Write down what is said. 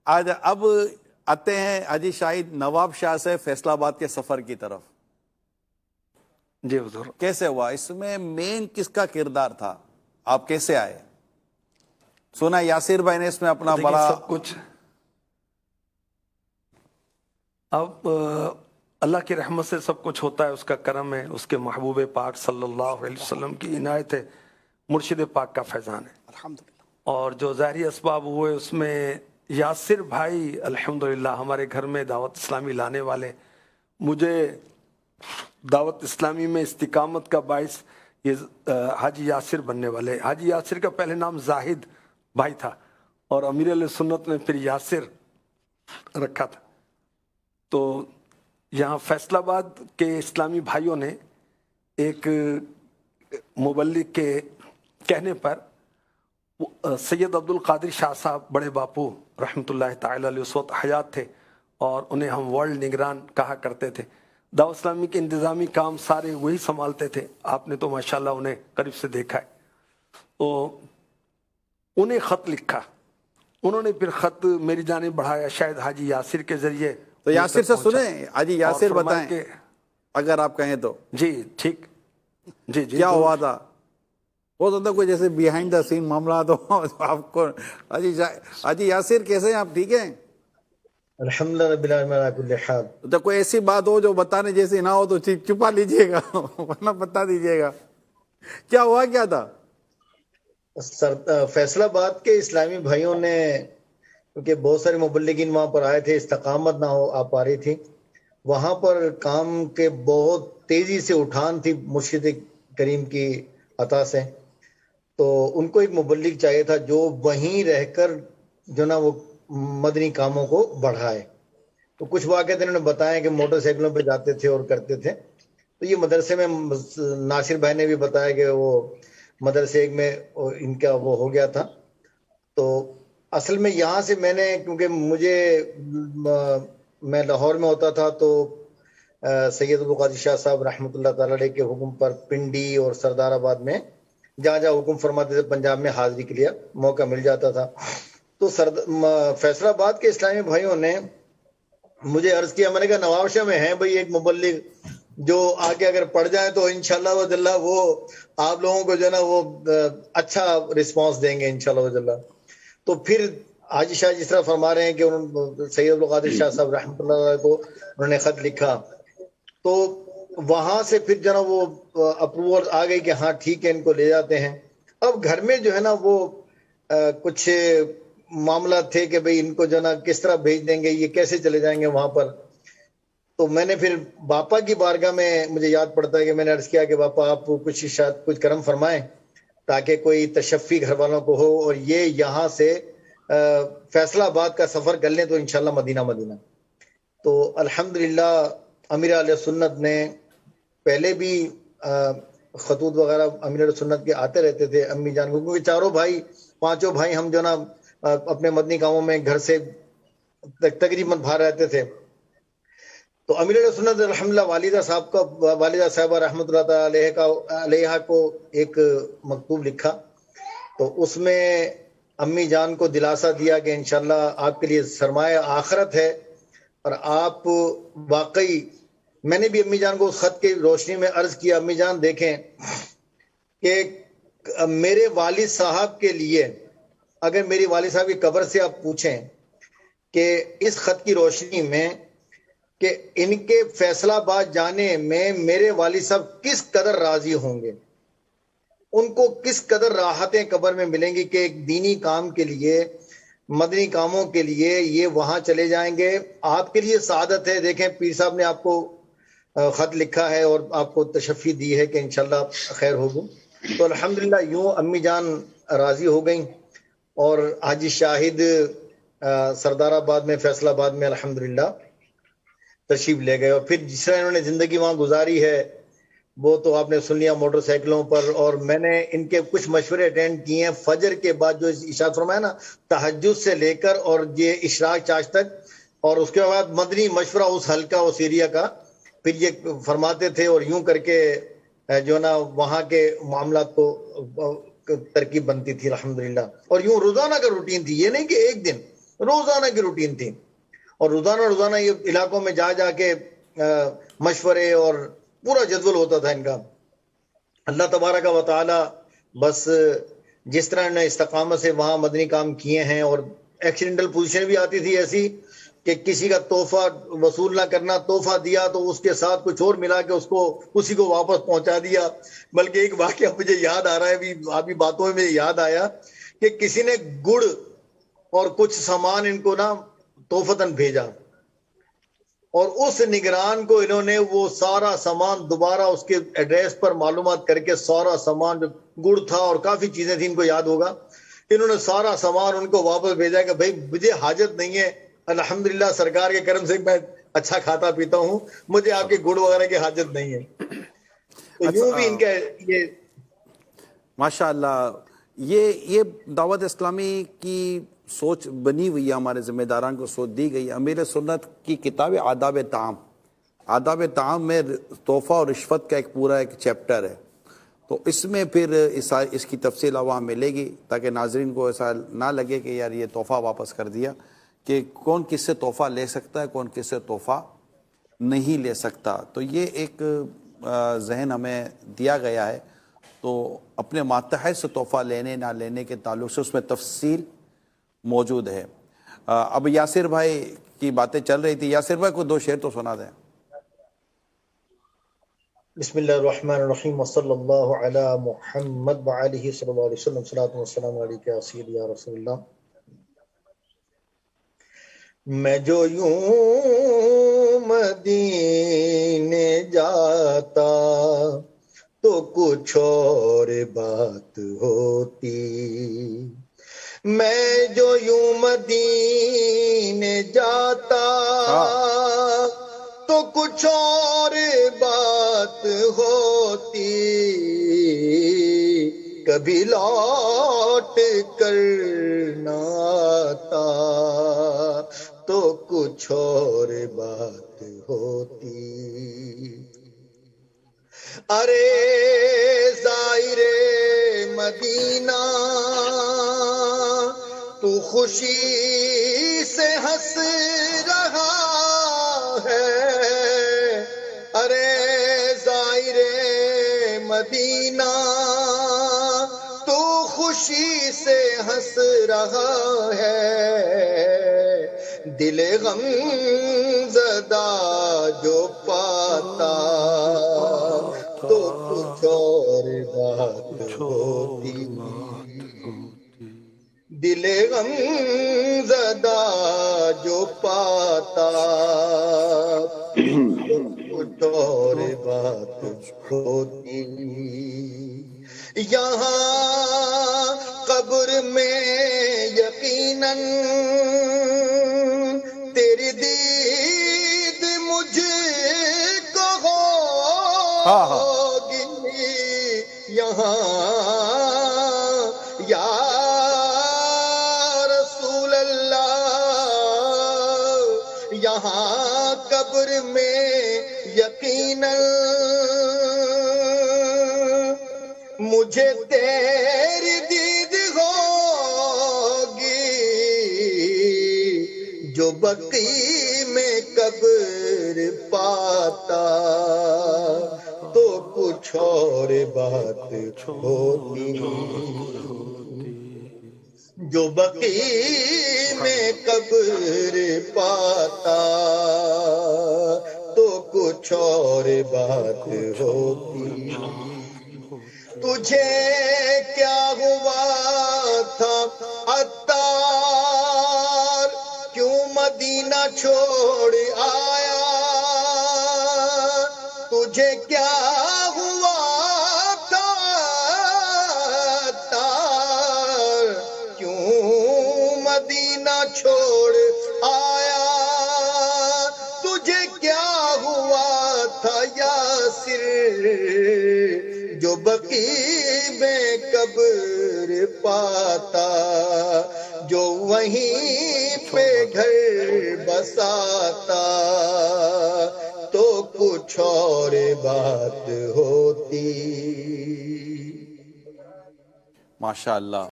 آج اب آتے ہیں حاجی شاہد نواب شاہ سے فیصل آباد کے سفر کی طرف. جی حضور. کیسے ہوا؟ اس میں مین کس کا کردار تھا؟ آپ کیسے آئے؟ سنا یاسر بھائی نے اس میں اپنا بڑا سب کچھ اب اللہ کی رحمت سے سب کچھ ہوتا ہے، اس کا کرم ہے، اس کے محبوب پاک صلی اللہ علیہ وسلم کی عنایت ہے، مرشد پاک کا فیضان ہے الحمدللہ. اور جو ظاہری اسباب ہوئے اس میں یاسر بھائی الحمدللہ ہمارے گھر میں دعوت اسلامی لانے والے، مجھے دعوت اسلامی میں استقامت کا باعث یہ حاجی یاسر بننے والے. حاجی یاسر کا پہلے نام زاہد بھائی تھا اور امیر علیہ سنت نے پھر یاسر رکھا تھا. تو یہاں فیصل آباد کے اسلامی بھائیوں نے ایک مبلغ کے کہنے پر سید عبد القادر شاہ صاحب بڑے باپو رحمۃ اللہ تعالی علیہ اس وقت حیات تھے اور انہیں ہم ورلڈ نگران کہا کرتے تھے. دعوت اسلامی کے انتظامی کام سارے وہی سنبھالتے تھے. آپ نے تو ماشاءاللہ انہیں قریب سے دیکھا ہے. تو انہیں خط لکھا، انہوں نے پھر خط میری جانب بڑھایا شاید حاجی یاسر کے ذریعے. تو یاسر سے سنیں، حاجی یاسر بتائیں اگر آپ کہیں تو. جی ٹھیک. جی کیا ہوا تھا؟ ہو سکتا کوئی جیسے بیہائنڈ دا سین معاملات ہو آپ کو. حاجی یاسر کیسے ہیں آپ؟ ٹھیک ہیں الحمدللہ رب العالمین علی کل حال. تو کوئی ایسی بات ہو جو بتانے جیسی نہ ہو تو چھپا لیجئے گا ورنہ بتا دیجئے گا. کیا ہوا کیا تھا؟ فیصل آباد کے اسلامی بھائیوں نے، کیونکہ بہت سارے مبلغین وہاں پر آئے تھے، استقامت نہ ہو آ پا رہی تھی، وہاں پر کام کے بہت تیزی سے اٹھان تھی مرشد کریم کی عطا سے. تو ان کو ایک مبلغ چاہیے تھا جو وہیں رہ کر جو نا وہ مدنی کاموں کو بڑھائے. تو کچھ واقعات انہوں نے بتایا کہ موٹر سائیکلوں پہ جاتے تھے اور کرتے تھے. تو یہ مدرسے میں ناصر بھائی نے بھی بتایا کہ وہ مدرسے میں ان کا وہ ہو گیا تھا. تو اصل میں یہاں سے میں نے، کیونکہ میں لاہور میں ہوتا تھا تو سید عبدالقادر شاہ صاحب رحمۃ اللہ تعالی علیہ کے حکم پر پنڈی اور سردار آباد میں جہاں جہاں حکم فرماتے تھے پنجاب میں حاضری کے لیے موقع مل جاتا تھا. تو فیصل آباد کے اسلامی بھائیوں نے مجھے عرض کیا، میں نے کہا نواب شاہ میں ہیں بھائی ایک مبلغ جو آگے اگر پڑھ جائیں تو انشاءاللہ وجلہ وہ آپ لوگوں کو جو ہے نا وہ اچھا رسپانس دیں گے انشاءاللہ وجلہ. تو پھر حاجی شاہ جس طرح فرما رہے ہیں کہ سید عبدالقادر شاہ صاحب رحمۃ اللہ علیہ کو انہوں نے خط لکھا، تو وہاں سے پھر جو نا وہ اپروول آ گئی کہ ہاں ٹھیک ہے ان کو لے جاتے ہیں. اب گھر میں جو ہے نا وہ کچھ معاملات تھے کہ بھئی ان کو جو نا کس طرح بھیج دیں گے، یہ کیسے چلے جائیں گے وہاں پر. تو میں نے پھر باپا کی بارگاہ میں مجھے یاد پڑتا ہے کہ میں نے عرض کیا کہ باپا آپ کچھ شاید کچھ کرم فرمائیں تاکہ کوئی تشفی گھر والوں کو ہو اور یہ یہاں سے فیصل آباد کا سفر کر لیں تو انشاءاللہ مدینہ مدینہ. تو الحمدللہ امیر علیہ سنت نے پہلے بھی خطوط وغیرہ امیر علیہ سنت کے آتے رہتے تھے امی جان کو، کیونکہ چاروں بھائی پانچوں بھائی ہم جو نا اپنے مدنی کاموں میں گھر سے تقریباً باہر رہتے تھے. تو امیر علیہ سنت الحمدللہ والدہ صاحبہ رحمۃ اللہ تعالی علیہ کو ایک مکتوب لکھا. تو اس میں امی جان کو دلاسا دیا کہ انشاءاللہ آپ کے لیے سرمایہ آخرت ہے. اور آپ واقعی، میں نے بھی امی جان کو اس خط کی روشنی میں عرض کیا، امی جان دیکھیں کہ میرے والد صاحب کے لیے اگر میری والد صاحب کی قبر سے آپ پوچھیں کہ اس خط کی روشنی میں کہ ان کے فیصل آباد جانے میں میرے والد صاحب کس قدر راضی ہوں گے، ان کو کس قدر راحتیں قبر میں ملیں گی کہ ایک دینی کام کے لیے، مدنی کاموں کے لیے یہ وہاں چلے جائیں گے. آپ کے لیے سعادت ہے. دیکھیں پیر صاحب نے آپ کو خط لکھا ہے اور آپ کو تشفی دی ہے کہ انشاءاللہ خیر ہوگی. تو الحمدللہ یوں امی جان راضی ہو گئیں اور حاجی شاہد سردار آباد میں فیصل آباد میں الحمدللہ تشریف لے گئے. اور پھر جس طرح انہوں نے زندگی وہاں گزاری ہے وہ تو آپ نے سن لیا موٹر سائیکلوں پر. اور میں نے ان کے کچھ مشورے اٹینڈ کیے ہیں فجر کے بعد، جو ارشاد فرمایا نا تہجد سے لے کر اور یہ اشراق چاش تک، اور اس کے بعد مدنی مشورہ اس حلقہ اس ایریا کا پھر یہ فرماتے تھے. اور یوں کر کے جو نا وہاں کے معاملات کو ترکیب بنتی تھی الحمدللہ. اور یوں روزانہ کا روٹین تھی، یہ نہیں کہ ایک دن، روزانہ کی روٹین تھی، اور روزانہ یہ علاقوں میں جا جا کے مشورے اور پورا جدول ہوتا تھا ان کا. اللہ تبارک و تعالی بس جس طرح نے استقامت سے وہاں مدنی کام کیے ہیں، اور ایکسیڈنٹل پوزیشن بھی آتی تھی ایسی کہ کسی کا تحفہ وصول نہ کرنا، تحفہ دیا تو اس کے ساتھ کچھ اور ملا کے اسی کو واپس پہنچا دیا. بلکہ ایک واقعہ مجھے یاد آ رہا ہے، ابھی باتوں میں یاد آیا کہ کسی نے گڑ اور کچھ سامان ان کو نا تحفتاً بھیجا، اور اس نگران کو انہوں نے وہ سارا سامان دوبارہ اس کے ایڈریس پر معلومات کر کے سارا سامان، جو گڑ تھا اور کافی چیزیں تھیں ان کو یاد ہوگا، انہوں نے سارا سامان ان کو واپس بھیجا کہ بھائی مجھے حاجت نہیں ہے، الحمدللہ سرکار کے کرم سے میں اچھا کھاتا پیتا ہوں، مجھے آپ کے گڑ وغیرہ کی حاجت نہیں ہے. تو یوں بھی ان کا یہ ماشاء اللہ یہ دعوت اسلامی کی سوچ بنی ہوئی ہے، ہمارے ذمہ داران کو سوچ دی گئی. امیر سنت کی کتاب آداب طعام میں تحفہ اور رشوت کا ایک پورا چیپٹر ہے. تو اس میں پھر اس کی تفصیل عوام ملے گی، تاکہ ناظرین کو ایسا نہ لگے کہ یار یہ تحفہ واپس کر دیا، کہ کون کس سے تحفہ لے سکتا ہے، کون کس سے تحفہ نہیں لے سکتا. تو یہ ایک ذہن ہمیں دیا گیا ہے. تو اپنے ماتحت سے تحفہ لینے نہ لینے کے تعلق سے اس میں تفصیل موجود ہے. اب یاسر بھائی کی باتیں چل رہی تھی، یاسر بھائی کو 2 شعر تو سنا دیں. بسم اللہ الرحمن الرحیم وصلی اللہ علی محمد وعلیہ صلی اللہ علیہ وسلم. صلاۃ والسلام علیک یا سیدی یا رسول اللہ. میں جو یوں مدینے جاتا تو کچھ اور بات ہوتی، میں جو یوں مدینے جاتا تو کچھ اور بات ہوتی، کبھی لوٹ کر نہ آتا تو کچھ اور بات ہوتی. ارے زائر مدینہ تو خوشی سے ہنس رہا ہے، ارے زائر مدینہ تو خوشی سے ہنس رہا ہے، دل غم زدہ جو پاتا تو کچھ اور بات ہوتی، دل غم زدہ جو پاتا تو کچھ اور بات ہوتی. یہاں قبر میں یقیناً تیری دید مجھ کو ہوگی، یہاں یا رسول اللہ، یہاں قبر میں یقیناً مجھے تیری دید ہوگی، جو بقی میں قبر پاتا تو کچھ اور بات ہوتی، جو بقی میں قبر پاتا تو کچھ اور بات ہوتی. تجھے کیا ہوا تھا عطار، کیوں مدینہ چھوڑ آیا، تجھے کیا ہوا تھا عطار، کیوں مدینہ چھوڑ آیا، تجھے کیا ہوا تھا یاسر، جو بقی میں قبر پاتا، جو وہیں پہ گھر بساتا تو کچھ اور بات ہوتی. ماشاء اللہ.